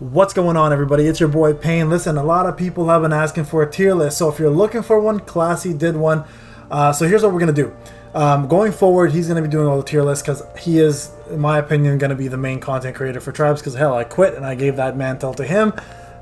What's going on, everybody? It's your boy Payne. Listen, a lot of people have been asking for a tier list, so if you're looking for one, Classy did one. So here's what we're going to do. Going forward, he's going to be doing all the tier lists because he is, in my opinion, going to be the main content creator for Tribes because, hell, I quit and I gave that mantle to him.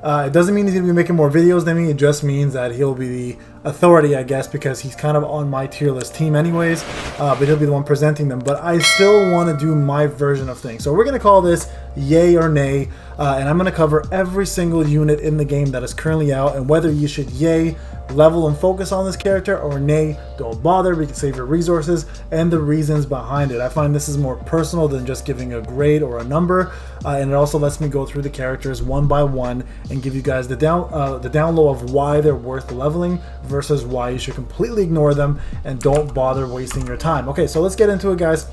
It doesn't mean he's going to be making more videos than me. It just means that he'll be the authority, I guess, because he's kind of on my tier list team anyways, but he'll be the one presenting them. But I still want to do my version of things. So we're going to call this Yay or Nay, and I'm going to cover every single unit in the game that is currently out and whether you should yay, level and focus on this character, or nay, don't bother, we can save your resources, and the reasons behind it. I find this is more personal than just giving a grade or a number, and it also lets me go through the characters one by one and give you guys the down low of why they're worth leveling versus why you should completely ignore them and don't bother wasting your time. Okay, so let's get into it, guys.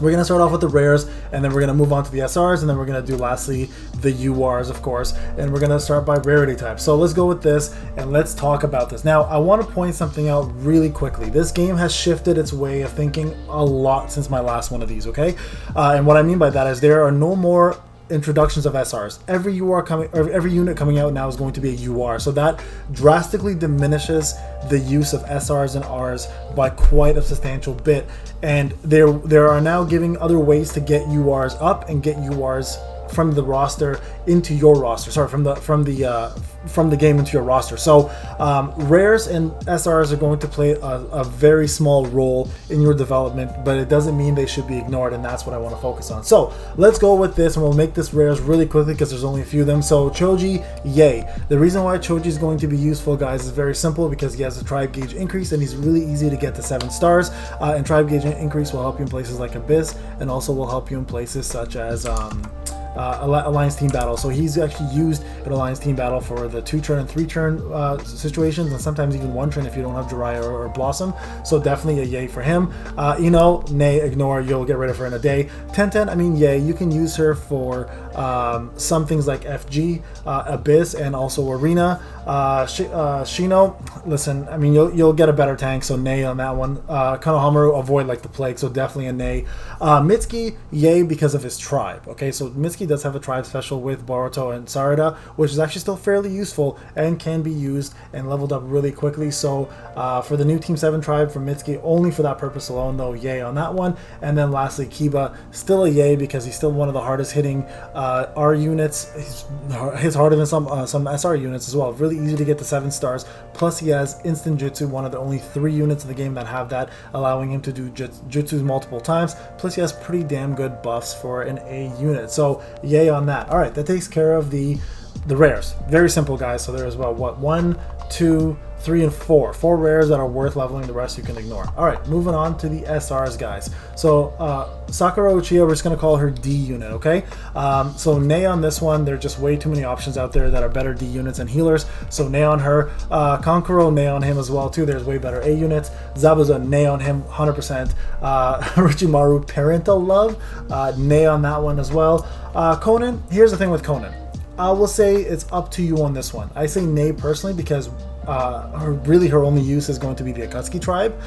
We're going to start off with the rares, and then we're going to move on to the SRs, and then we're going to do lastly the URs, of course, and we're going to start by rarity type. So let's go with this, and let's talk about this. Now, I want to point something out really quickly. This game has shifted its way of thinking a lot since my last one of these, okay? And what I mean by that is there are no more introductions of SRs. Every unit coming out now is going to be a UR, so that drastically diminishes the use of SRs and Rs by quite a substantial bit, and there are now giving other ways to get URs up and get URs from the roster into your roster. Sorry, from the game into your roster. So rares and SRs are going to play a very small role in your development, but it doesn't mean they should be ignored, and that's what I want to focus on. So let's go with this, and we'll make this rares really quickly because there's only a few of them. So Choji, yay. The reason why Choji is going to be useful, guys, is very simple because he has a tribe gauge increase and he's really easy to get to 7 stars, and tribe gauge increase will help you in places like Abyss, and also will help you in places such as Alliance Team Battle. So he's actually used in Alliance Team Battle for the 2-turn and 3-turn situations, and sometimes even 1-turn if you don't have Jiraiya or Blossom. So definitely a yay for him. Nay, ignore, you'll get rid of her in a day. Tenten, I mean, yay, you can use her for some things like FG, Abyss, and also Arena. Shino, listen, I mean, you'll get a better tank, so nay on that one. Konohamaru, avoid like the plague, so definitely a nay. Mitsuki, yay, because of his tribe. Okay, so Mitsuki does have a tribe special with Boruto and Sarada, which is actually still fairly useful and can be used and leveled up really quickly. So for the new Team 7 tribe from Mitsuki, only for that purpose alone, though, yay on that one. And then lastly, Kiba, still a yay because he's still one of the hardest hitting R units. He's harder than some SR units as well. Really easy to get to 7 stars. Plus he has instant jutsu, one of the only 3 units in the game that have that, allowing him to do jutsus multiple times. Plus he has pretty damn good buffs for an A unit. So yay on that. All right, that takes care of the rares. Very simple, guys. So there's about what, 1, 2, 3, and 4 rares that are worth leveling. The rest you can ignore. All right, moving on to the SRs, guys. So Sakura Uchiha, we're just gonna call her D unit, okay? So nay on this one. There are just way too many options out there that are better D units and healers, so nay on her. Kankuro, nay on him as well too. There's way better A units. Zabuza, nay on him 100%. Orochimaru, parental love, nay on that one as well. Conan, here's the thing with Conan. I will say it's up to you on this one. I say nay personally because her only use is going to be the Akatsuki tribe,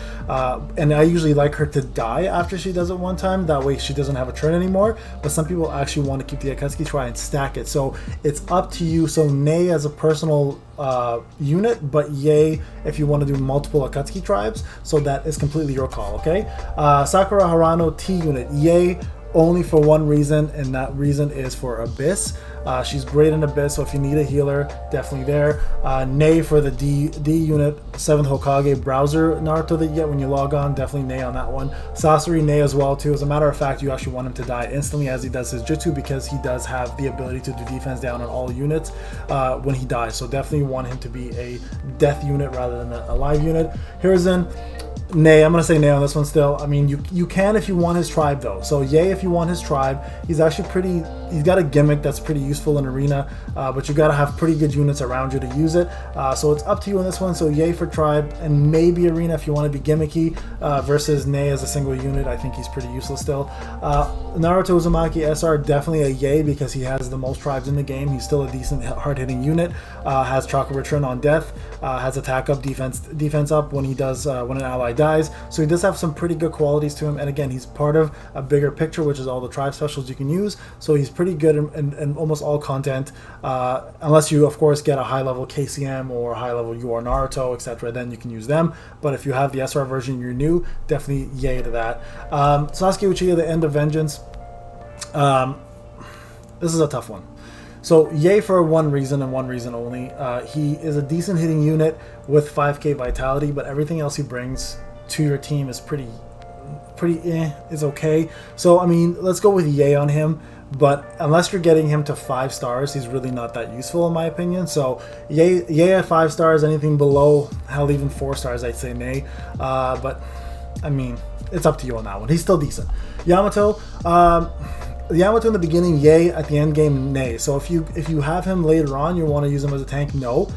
and I usually like her to die after she does it one time, that way she doesn't have a turn anymore. But some people actually want to keep the Akatsuki tribe and stack it, so it's up to you. So nay as a personal unit, but yay if you want to do multiple Akatsuki tribes, so that is completely your call, okay? Sakura Harano, T unit, yay, only for one reason, and that reason is for Abyss. She's great in Abyss, so if you need a healer, definitely there. Nay for the D unit, 7th Hokage browser Naruto that you get when you log on, definitely nay on that one. Sasori, nay as well too. As a matter of fact, you actually want him to die instantly as he does his jutsu, because he does have the ability to do defense down on all units when he dies, so definitely want him to be a death unit rather than a live unit. Hiruzen, nay, I'm gonna say nay on this one still. I mean, you can if you want his tribe though. So yay if you want his tribe. He's actually he's got a gimmick that's pretty useful in Arena, but you gotta have pretty good units around you to use it. So it's up to you on this one. So yay for tribe, and maybe Arena if you want to be gimmicky, versus nay as a single unit. I think he's pretty useless still. Naruto Uzumaki SR, definitely a yay because he has the most tribes in the game. He's still a decent hard-hitting unit. Has chakra return on death. Has attack up, defense up when he does when an ally dies. guys. So he does have some pretty good qualities to him. And again, he's part of a bigger picture, which is all the tribe specials you can use. So he's pretty good in almost all content, unless you, of course, get a high-level KCM or a high-level UR Naruto, etc. Then you can use them. But if you have the SR version, you're new, definitely yay to that. Sasuke Uchiha, the End of Vengeance. This is a tough one. So yay for one reason and one reason only. He is a decent hitting unit with 5k vitality, but everything else he brings to your team is pretty is okay. So I mean, let's go with yay on him. But unless you're getting him to 5 stars, he's really not that useful in my opinion. So yay at 5 stars. Anything below, hell, even 4 stars, I'd say nay. But I mean, it's up to you on that one. He's still decent. Yamato. Yamato in the beginning, yay. At the end game, nay. So if you have him later on, you want to use him as a tank, no.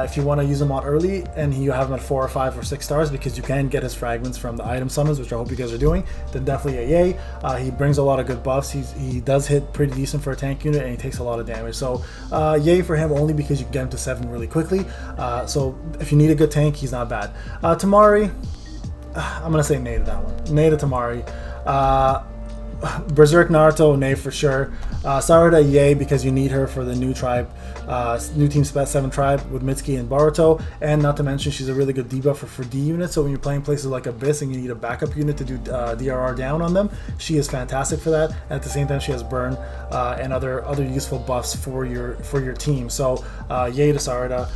If you want to use him on early and you have him at 4 or 5 or 6 stars because you can get his fragments from the item summons, which I hope you guys are doing, then definitely a yay. He brings a lot of good buffs. He does hit pretty decent for a tank unit and he takes a lot of damage. So yay for him only because you can get him to 7 really quickly. So if you need a good tank, he's not bad. Tamari, I'm going to say nay to that one. Nay to Tamari. Berserk Naruto, nay for sure. Sarada, yay, because you need her for the new tribe, new Team Spec 7 tribe with Mitsuki and Boruto, and not to mention she's a really good debuffer for D units, so when you're playing places like Abyss and you need a backup unit to do DRR down on them, she is fantastic for that, and at the same time she has burn and other useful buffs for your team, so yay to Sarada.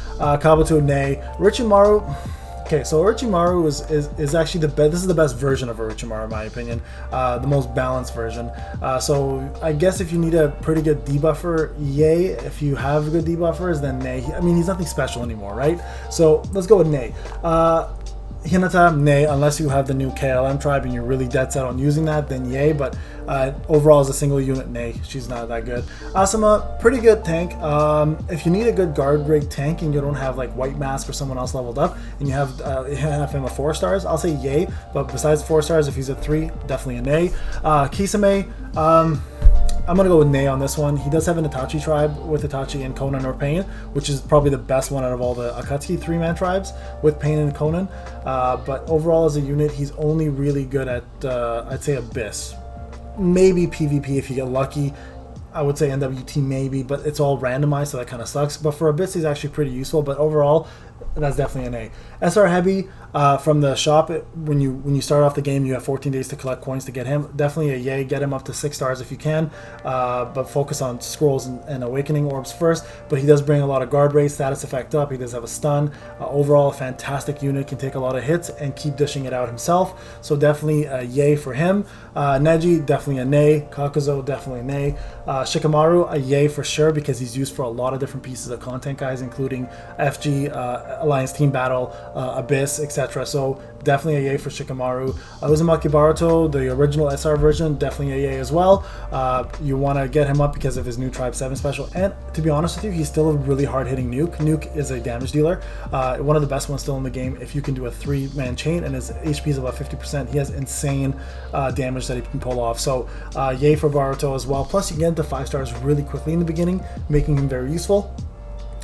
Kabuto, nay. Orochimaru. Okay, so Orochimaru is actually the best. This is the best version of Orochimaru, in my opinion, the most balanced version. So I guess if you need a pretty good debuffer, yay. If you have good debuffers, then nay. I mean, he's nothing special anymore, right? So let's go with nay. Hinata, nay, unless you have the new KLM tribe and you're really dead set on using that, then yay, but overall as a single unit, nay, she's not that good. Asuma, pretty good tank. If you need a good guard break tank and you don't have like White Mask or someone else leveled up and you have him at 4 stars, I'll say yay, but besides 4 stars, if he's at 3, definitely a nay. Kisame, I'm going to go with nay on this one. He does have an Itachi tribe with Itachi and Conan or Pain, which is probably the best one out of all the Akatsuki 3-man tribes with Pain and Conan. But overall as a unit, he's only really good at, I'd say, Abyss. Maybe PvP if you get lucky. I would say NWT maybe, but it's all randomized, so that kind of sucks. But for Abyss, he's actually pretty useful. But overall, that's definitely an A. SR Heavy from the shop, when you start off the game, you have 14 days to collect coins to get him. Definitely a yay. Get him up to 6 stars if you can, but focus on scrolls and awakening orbs first. But he does bring a lot of guard rate, status effect up. He does have a stun. Overall, a fantastic unit, can take a lot of hits and keep dishing it out himself. So definitely a yay for him. Neji, definitely a nay. Kakuzo, definitely a nay. Shikamaru, a yay for sure, because he's used for a lot of different pieces of content, guys, including FG, Alliance Team Battle, Abyss, etc. So definitely a yay for Shikamaru. Uzumaki Boruto, the original SR version, definitely a yay as well. You want to get him up because of his new Tribe 7 special, and to be honest with you, he's still a really hard-hitting nuke. Nuke is a damage dealer, one of the best ones still in the game. If you can do a 3-man chain and his HP is about 50%, he has insane damage that he can pull off. So yay for Boruto as well. Plus you can get into 5 stars really quickly in the beginning, making him very useful.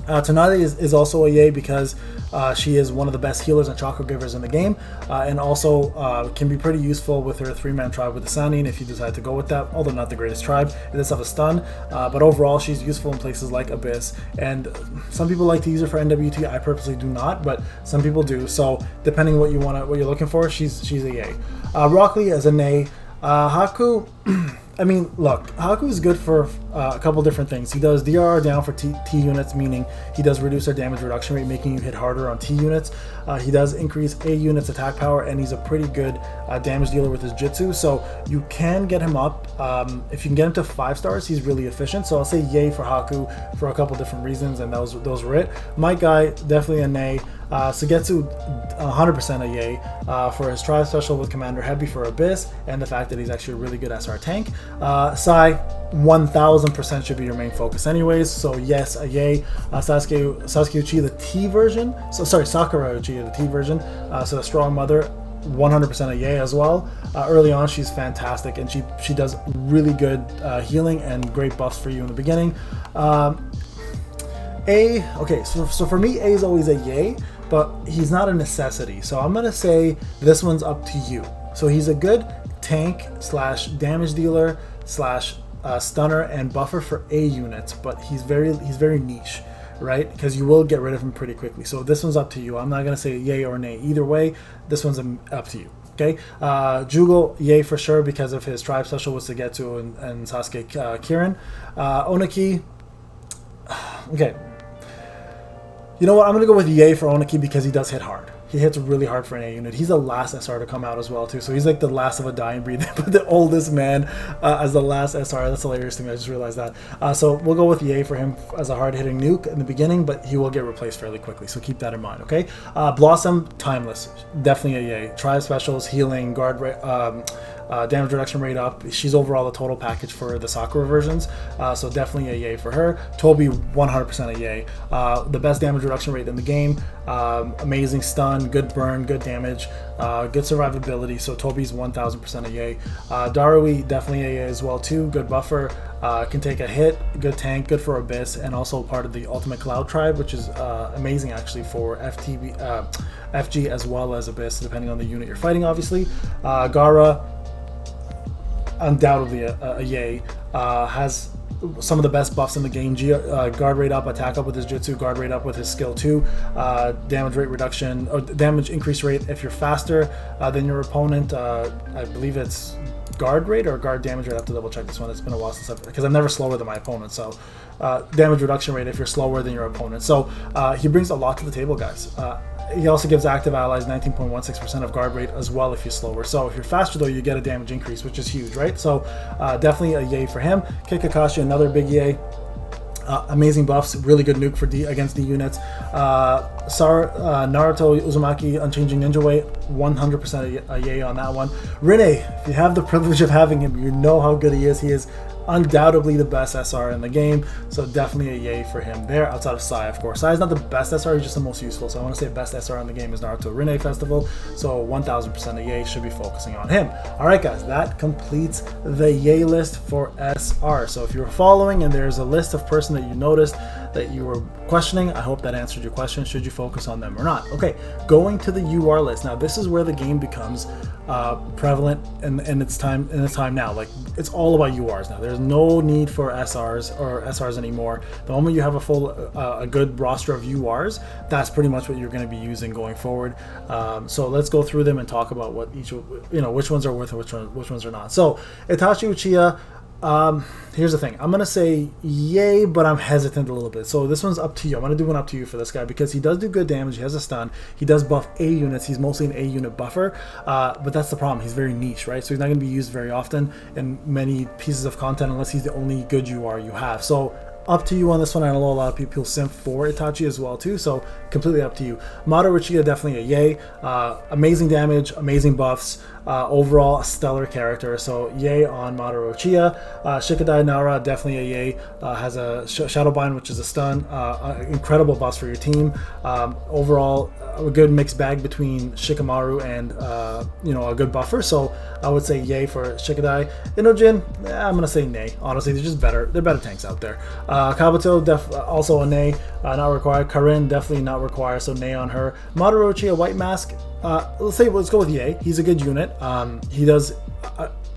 Tsunade is also a yay because she is one of the best healers and chakra givers in the game, and also can be pretty useful with her 3-man tribe with the Sannin if you decide to go with that, although not the greatest tribe. It does have a stun, but overall she's useful in places like Abyss, and some people like to use her for NWT. I purposely do not, but some people do, so depending what you're looking for, she's a yay. Rock Lee is a nay. Haku, I mean, look, Haku is good for a couple different things. He does DRR down for T units, meaning he does reduce their damage reduction rate, making you hit harder on T units. He does increase A units attack power, and he's a pretty good damage dealer with his Jitsu, so you can get him up. If you can get him to 5 stars, he's really efficient, so I'll say yay for Haku for a couple different reasons, and those were it. My guy, definitely a nay. Sugetsu, 100% a yay for his tribe special with Commander Heavy for Abyss, and the fact that he's actually a really good SR tank. Sai, 1000% should be your main focus anyways, so yes, a yay. Sasuke Uchiha, the T version, Sakura Uchiha, the T version, so the Strong Mother, 100% a yay as well. Early on she's fantastic, and she does really good healing and great buffs for you in the beginning. Okay, so for me, A is always a yay, but he's not a necessity. So I'm gonna say this one's up to you. So he's a good tank slash damage dealer slash stunner and buffer for A units, but he's very niche, right? Because you will get rid of him pretty quickly. So this one's up to you. I'm not gonna say yay or nay either way. This one's up to you. Okay, Jugo, yay for sure because of his tribe special was to get to and Sasuke Kirin. Oniki, okay. You know what? I'm going to go with yay for Oniki because he does hit hard. He hits really hard for an A unit. He's the last SR to come out as well too. So he's like the last of a dying breed. They put the oldest man as the last SR. That's hilarious to me. I just realized that. So we'll go with yay for him as a hard-hitting nuke in the beginning, but he will get replaced fairly quickly. So keep that in mind, okay? Blossom, timeless. Definitely a yay. Tribe specials, healing, guard rate, damage reduction rate up. She's overall the total package for the Sakura versions. So definitely a yay for her. Toby, 100% a yay. The best damage reduction rate in the game. Amazing stun, good burn, good damage, good survivability. So Toby's 1000% a yay. Darui, definitely a yay as well too. Good buffer, can take a hit, good tank, good for Abyss, and also part of the Ultimate Cloud tribe, which is amazing actually for FG as well as Abyss, depending on the unit you're fighting, obviously. Gara, undoubtedly a yay. Has some of the best buffs in the game. Guard rate up, attack up with his jutsu, guard rate up with his skill 2, damage rate reduction, or damage increase rate if you're faster than your opponent. I believe it's guard rate or guard damage rate. I have to double check this one. It's been a while since because I'm never slower than my opponent. So damage reduction rate if you're slower than your opponent. So he brings a lot to the table, guys. He also gives active allies 19.16% of guard rate as well if you're slower. So if you're faster though, you get a damage increase, which is huge, right? So definitely a yay for him. Kikakashi, another big yay. Amazing buffs, really good nuke for against D units. Naruto Uzumaki Unchanging Ninja Way, 100% a yay on that one. Rene, if you have the privilege of having him, you know how good he is. He is undoubtedly the best SR in the game, so definitely a yay for him there, outside of Sai, of course. Sai is not the best SR, he's just the most useful, so I want to say best SR in the game is Naruto Rene Festival, so 1000% a yay, should be focusing on him. Alright guys, that completes the yay list for SR. So if you're following and there's a list of person that you noticed that you were questioning, I hope that answered your question. Should you focus on them or not? Okay, going to the UR list. Now this is where the game becomes prevalent in its time now. Like, it's all about URs now. There's no need for SRs anymore. The moment you have a good roster of URs, that's pretty much what you're going to be using going forward. So let's go through them and talk about what which ones are worth and which ones are not. So Itachi Uchiha. Here's the thing. I'm gonna say yay, but I'm hesitant a little bit. So this one's up to you. I'm gonna do one up to you for this guy because he does do good damage. He has a stun. He does buff A units. He's mostly an A unit buffer, but that's the problem. He's very niche, right? So he's not gonna be used very often in many pieces of content unless he's the only good UR you have. So up to you on this one. I know a lot of people simp for Itachi as well too, so completely up to you. Madara Uchiha, definitely a yay. Amazing damage, amazing buffs, overall a stellar character, so yay on Madara Uchiha. Shikadai Nara, definitely a yay. Has a Shadowbind, which is a stun, incredible buffs for your team. Overall a good mixed bag between Shikamaru and a good buffer, so I would say yay for Shikadai. Inojin, I'm gonna say nay. Honestly, they're better tanks out there. Kabuto, also a nay, not required. Karin, definitely not required, so nay on her. Madara Uchiha, White Mask, let's go with yay. He's a good unit. He does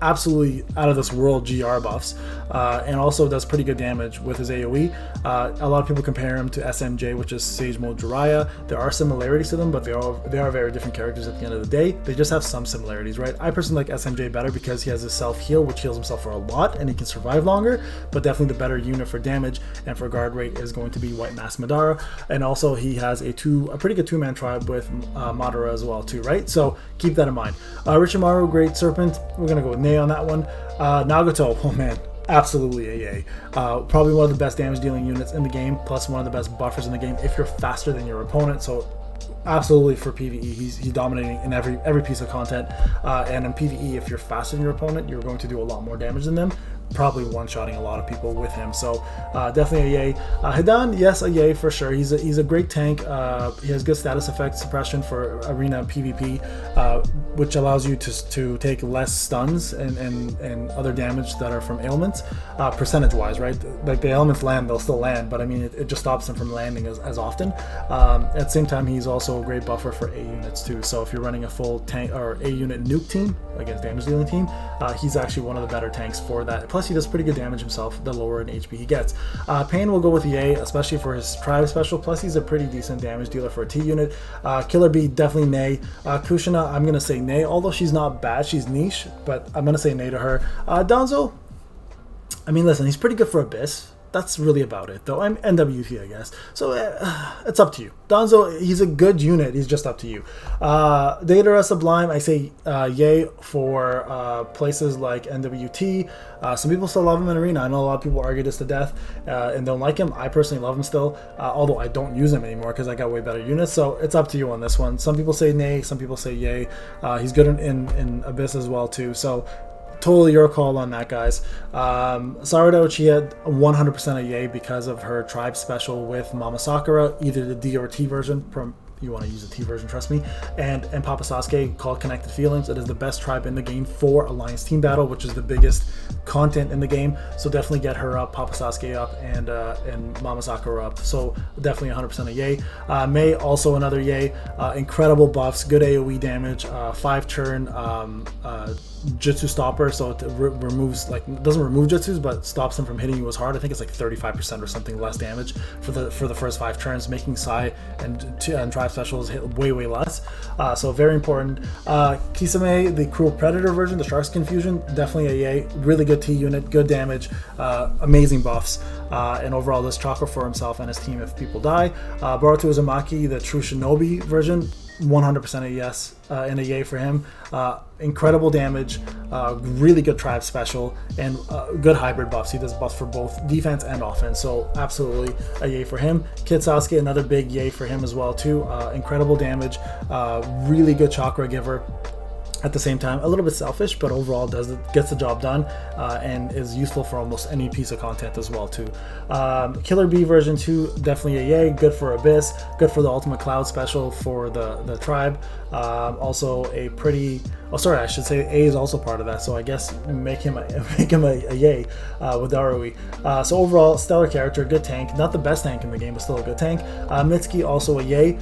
absolutely out of this world GR buffs, and also does pretty good damage with his AoE. A lot of people compare him to SMJ, which is Sage Mode Jiraiya. There are similarities to them, but they are very different characters at the end of the day. They just have some similarities, right? I personally like SMJ better because he has a self-heal, which heals himself for a lot, and he can survive longer, but definitely the better unit for damage and for guard rate is going to be White Mask Madara, and also he has a pretty good two-man tribe with Madara as well too, right? So keep that in mind. Richimaru, Great Serpent, we're gonna go with nay on that one. Nagato, oh man, absolutely a yay. Probably one of the best damage dealing units in the game, plus one of the best buffers in the game if you're faster than your opponent. So absolutely for PvE, he's dominating in every piece of content. And in PvE, if you're faster than your opponent, you're going to do a lot more damage than them. Probably one-shotting a lot of people with him, so definitely a yay. Hidan, yes, a yay for sure. He's a great tank. He has good status effect suppression for arena PvP, which allows you to take less stuns and other damage that are from ailments, percentage wise, right? Like the ailments land, they'll still land, but I mean it just stops them from landing as often. At the same time, he's also a great buffer for A units too. So if you're running a full tank or A unit nuke team, against damage dealing team, he's actually one of the better tanks for that. Plus he does pretty good damage himself the lower in HP he gets. Payne will go with EA, especially for his tribe special, plus he's a pretty decent damage dealer for a T unit. Killer Bee, definitely nay. Kushina, I'm gonna say nay, although she's not bad, she's niche, but I'm gonna say nay to her. Danzo, I mean listen, he's pretty good for Abyss. That's really about it, though. I'm NWT, I guess. So it's up to you. Danzo, he's a good unit. He's just up to you. Datara Sublime, I say yay for places like NWT. Some people still love him in Arena. I know a lot of people argue this to death and don't like him. I personally love him still, although I don't use him anymore because I got way better units. So it's up to you on this one. Some people say nay. Some people say yay. He's good in Abyss as well, too. So totally your call on that, guys. Sarado, she had 100% a yay because of her tribe special with Mama Sakura, either the D or T version. You want to use the T version, trust me. And Papa Sasuke, called Connected Feelings. It is the best tribe in the game for Alliance Team Battle, which is the biggest content in the game. So definitely get her up, Papa Sasuke up, and Mama Sakura up. So definitely 100% a yay. Mei, also another yay. Incredible buffs, good AoE damage, 5-turn jutsu stopper, so it removes, like, doesn't remove jutsus but stops them from hitting you as hard. I think it's like 35% or something less damage for the first 5 turns, making Sai and tribe specials hit way less. So very important. Kisame, the Cruel Predator version, the Shark's Confusion, definitely a yay. Really good T unit, good damage, amazing buffs, and overall this chakra for himself and his team if people die. Boruto Uzumaki, the True Shinobi version, 100% a yes and a yay for him. Incredible damage, really good tribe special, and good hybrid buffs. He does buffs for both defense and offense, so absolutely a yay for him. Kid Sasuke, another big yay for him as well too. Incredible damage, really good chakra giver. At the same time, a little bit selfish, but overall gets the job done, and is useful for almost any piece of content as well too. Killer Bee version 2, definitely a yay. Good for Abyss, good for the Ultimate Cloud special for the tribe. Also a pretty, oh sorry, I should say A is also part of that, so I guess make him a yay with ROE. So overall, stellar character, good tank, not the best tank in the game, but still a good tank. Mitsuki, also a yay.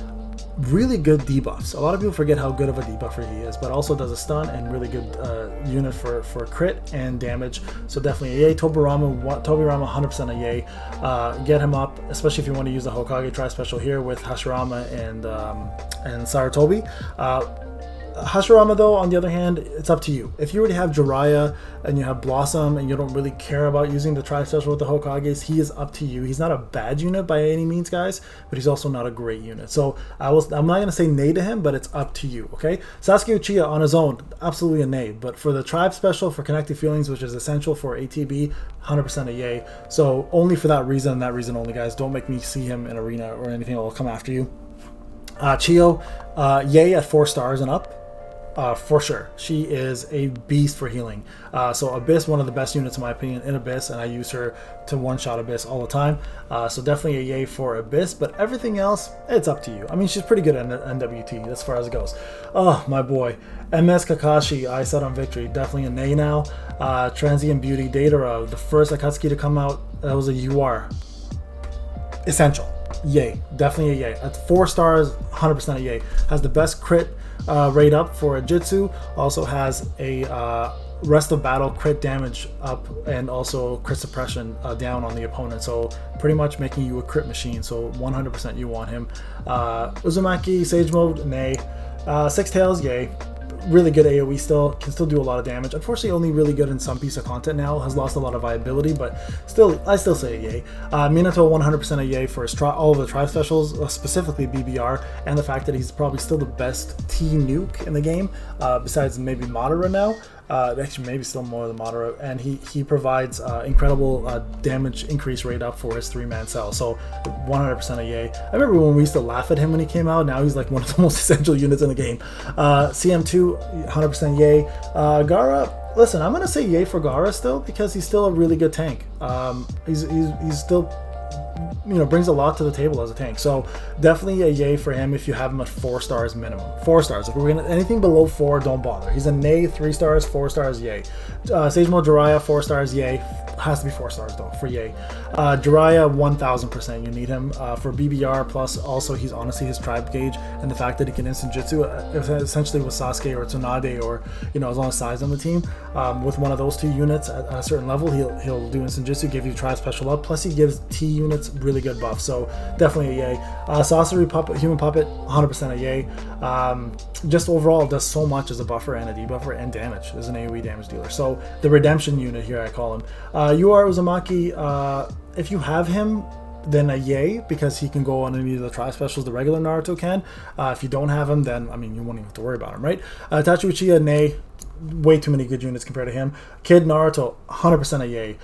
Really good debuffs. A lot of people forget how good of a debuffer he is, but also does a stun and really good unit for crit and damage. So definitely a yay. Tobirama 100% a yay. Get him up, especially if you want to use the Hokage Tri special here with Hashirama and Sarutobi. Hashirama, though, on the other hand, it's up to you. If you already have Jiraiya and you have Blossom and you don't really care about using the Tri special with the Hokages, he is up to you. He's not a bad unit by any means, guys, but he's also not a great unit. So I'm not going to say nay to him, but it's up to you, okay? Sasuke Uchiha on his own, absolutely a nay. But for the tribe special, for Connected Feelings, which is essential for ATB, 100% a yay. So only for that reason and that reason only, guys. Don't make me see him in Arena or anything that will come after you. Chiyo, yay at 4 stars and up. For sure, she is a beast for healing. So Abyss, one of the best units in my opinion in Abyss, and I use her to one-shot Abyss all the time. So definitely a yay for Abyss, but everything else, it's up to you. I mean, she's pretty good at NWT as far as it goes. Oh, my boy. MS Kakashi, I said on Victory, definitely a nay now. Transient Beauty, Datara, the first Akatsuki to come out, that was a UR. Essential. Yay. Definitely a yay. At 4 stars, 100% a yay. Has the best crit rate up for a Jutsu, also has a rest of battle crit damage up, and also crit suppression down on the opponent, so pretty much making you a crit machine, so 100% you want him. Uzumaki, Sage Mode, nay. Six Tails, yay. Really good AoE still, can still do a lot of damage. Unfortunately, only really good in some piece of content now, has lost a lot of viability, but still, I still say a yay. Minato, 100% a yay for his all of the tribe specials, specifically BBR, and the fact that he's probably still the best T nuke in the game, besides maybe Madara now. Actually maybe still more than Madara, and he provides incredible damage increase rate up for his 3-man cell, so 100% a yay. I remember when we used to laugh at him when he came out. Now he's like one of the most essential units in the game. CM2, 100% yay. Gaara, listen, I'm gonna say yay for Gaara still, because he's still a really good tank. He's still brings a lot to the table as a tank. So definitely a yay for him if you have him at 4 stars minimum. 4 stars. If we're gonna anything below 4, don't bother. He's a nay, 3 stars, 4 stars, yay. Sage Mode Jiraiya, 4 stars, yay. Has to be 4 stars though for yay. Jiraiya, 1000% you need him for BBR. Plus also he's honestly his tribe gauge, and the fact that he can instant jutsu essentially with Sasuke or Tsunade, or as long as Sai's on the team, with one of those 2 units at a certain level, he'll do instant jutsu, give you tribe special up. Plus he gives T units really good buff, so definitely a yay. Sorcery puppet, human puppet, 100% a yay. Just overall does so much as a buffer and a debuffer and damage as an AoE damage dealer. So the redemption unit here, I call him. UR Uzumaki, if you have him, then a yay, because he can go on any of the tri specials the regular Naruto can. If you don't have him, then I mean you won't even have to worry about him, right? Itachi Uchiha, nay. Way too many good units compared to him. Kid Naruto, 100% a yay.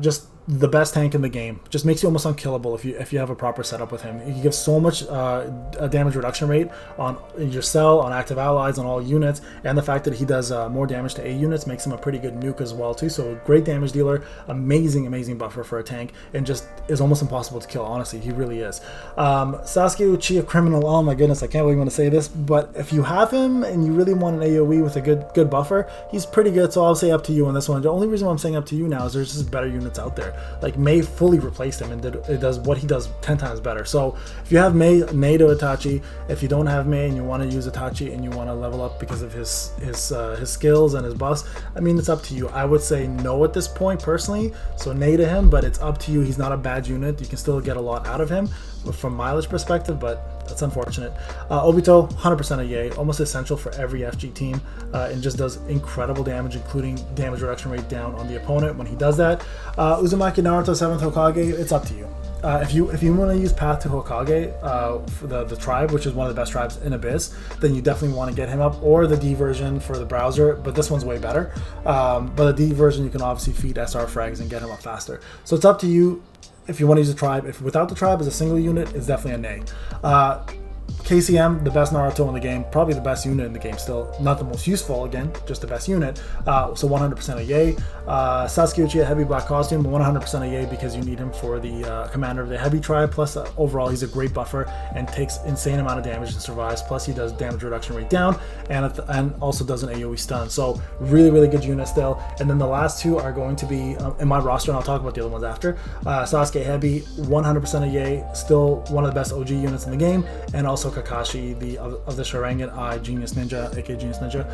Just the best tank in the game. Just makes you almost unkillable if you have a proper setup with him. He gives so much damage reduction rate on your cell, on active allies, on all units, and the fact that he does more damage to A units makes him a pretty good nuke as well too. So great damage dealer, amazing buffer for a tank, and just is almost impossible to kill. Honestly, he really is. Sasuke Uchiha Criminal. Oh my goodness, I can't believe I'm going to say this, but if you have him and you really want an AoE with a good buffer, he's pretty good. So I'll say up to you on this one. The only reason why I'm saying up to you now is there's just better units out there. Like Mei fully replaced him and it does what he does 10 times better. So if you have Mei to Itachi, if you don't have Mei and you want to use Itachi and you want to level up because of his skills and his buffs, I mean, it's up to you. I would say no at this point personally, so nay to him, but it's up to you. He's not a bad unit. You can still get a lot out of him from mileage perspective, but that's unfortunate. Obito, 100% a yay, almost essential for every FG team, and just does incredible damage, including damage reduction rate down on the opponent when he does that. Uzumaki Naruto 7th Hokage, it's up to you. If you want to use Path to Hokage for the tribe, which is one of the best tribes in Abyss, then you definitely want to get him up, or the D version for the browser, but this one's way better. But the D version, you can obviously feed SR frags and get him up faster. So it's up to you. If you want to use a tribe, if without the tribe as a single unit, it's definitely a nay. KCM, the best Naruto in the game, probably the best unit in the game still. Not the most useful, again, just the best unit. So 100% a yay. Sasuke Uchiha Heavy Black Costume, 100% a yay because you need him for the commander of the Heavy tribe. Plus, overall, he's a great buffer and takes insane amount of damage and survives. Plus, he does damage reduction rate down and also does an AoE stun. So really good unit still. And then the last 2 are going to be in my roster, and I'll talk about the other ones after. Sasuke Heavy, 100% a yay. Still one of the best OG units in the game. And also Kakashi, of the Sharingan Eye Genius Ninja, aka Genius Ninja,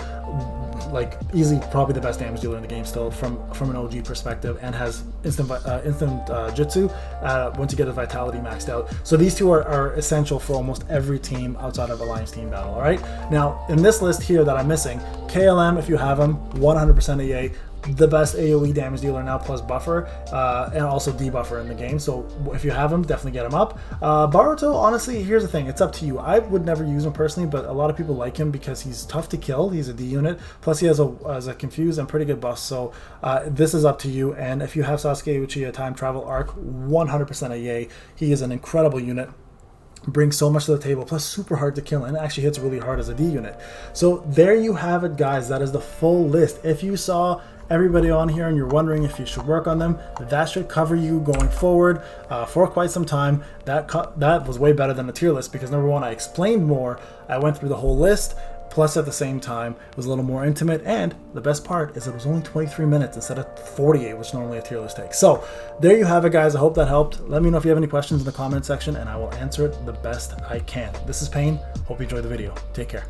like easily probably the best damage dealer in the game still from an OG perspective, and has instant jutsu once you get his vitality maxed out. So these 2 are essential for almost every team outside of Alliance team battle. All right, now in this list here that I'm missing, KLM, if you have him, 100% a yay. The best AoE damage dealer now, plus buffer, and also debuffer in the game. So if you have him, definitely get him up. Boruto, honestly, here's the thing, it's up to you. I would never use him personally, but a lot of people like him because he's tough to kill. He's a D unit, plus he has a confuse and pretty good buff. So this is up to you. And if you have Sasuke Uchiha Time Travel Arc, 100% a yay. He is an incredible unit. Brings so much to the table, plus super hard to kill, and it actually hits really hard as a D unit. So there you have it, guys. That is the full list. If you saw everybody on here and you're wondering if you should work on them, that should cover you going forward for quite some time. That was way better than the tier list because number one, I explained more. I went through the whole list. Plus, at the same time, it was a little more intimate, and the best part is it was only 23 minutes instead of 48, which normally a tier list takes. So, there you have it, guys. I hope that helped. Let me know if you have any questions in the comment section, and I will answer it the best I can. This is Payne. Hope you enjoyed the video. Take care.